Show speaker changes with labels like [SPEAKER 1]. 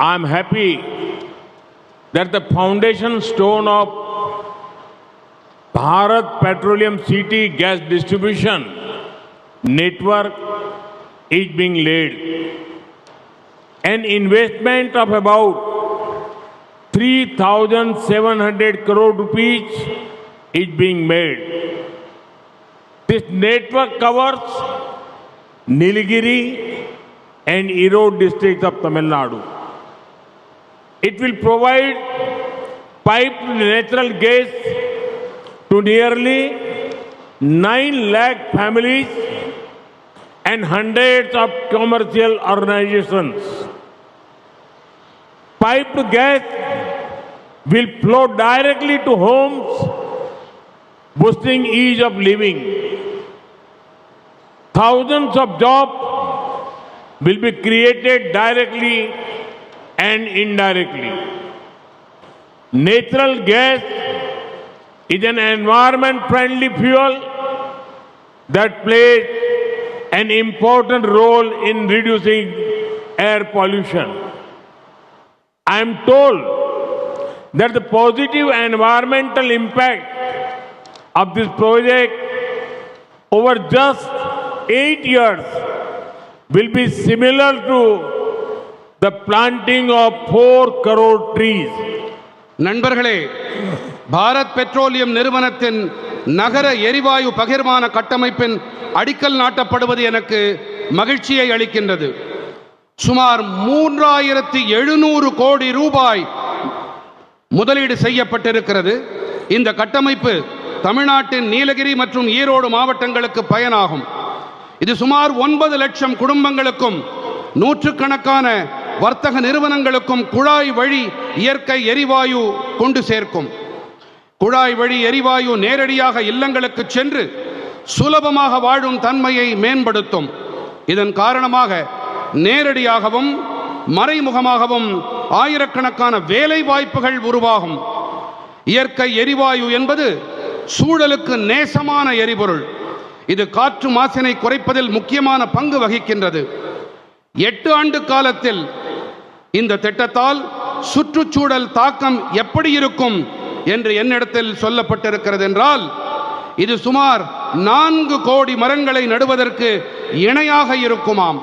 [SPEAKER 1] I am happy that the foundation stone of Bharat Petroleum City gas distribution network is being laid. An investment of about 3,700 crore rupees is being made. This network covers Nilgiri and Erode districts of Tamil Nadu. It will provide piped natural gas to nearly 9 lakh families and hundreds of commercial organizations. Piped gas will flow directly to homes, boosting ease of living. Thousands of jobs will be created directly and indirectly. Natural gas is an environment-friendly fuel that plays an important role in reducing air pollution. I am told that the positive environmental impact of this project over just 8 years will be similar to the planting of 4 crore trees.
[SPEAKER 2] நண்பர்களே, Bharat petroleum நிறுவனத்தின் நகர எரிவாயு பகிர்மான கட்டமைப்பின் அடிக்கல் நாட்டப்படுவது எனக்கு மகிழ்ச்சியை அளிக்கின்றது. சுமார் 3700 கோடி ரூபாய் முதலீடு செய்யப்பட்டிருக்கிறது. இந்த கட்டமைப்பு தமிழ்நாட்டின் நீலகிரி மற்றும் ஈரோடு மாவட்டங்களுக்கு பயனாகும். இது சுமார் 9 லட்சம் குடும்பங்களுக்கும் நூற்றுக்கணக்கான வர்த்தக நிறுவனங்களுக்கும் குழாய் வழி இயற்கை எரிவாயு கொண்டு சேர்க்கும். குழாய் வழி எரிவாயு நேரடியாக இல்லங்களுக்கு சென்று சுலபமாக வாழும் தன்மையை மேம்படுத்தும். இதன் காரணமாக நேரடியாகவும் மறைமுகமாகவும் ஆயிரக்கணக்கான வேலை வாய்ப்புகள் உருவாகும். இயற்கை எரிவாயு என்பது சூழலுக்கு நேசமான எரிபொருள். இது காற்று மாசினை குறைப்பதில் முக்கியமான பங்கு வகிக்கின்றது. 8 ஆண்டு காலத்தில் இந்த திட்டத்தால் சுற்றுச்சூழல் தாக்கம் எப்படி இருக்கும் என்று என்னிடத்தில் சொல்லப்பட்டிருக்கிறது என்றால், இது சுமார் 4 கோடி மரங்களை நடுவதற்கு இணையாக இருக்குமாம்.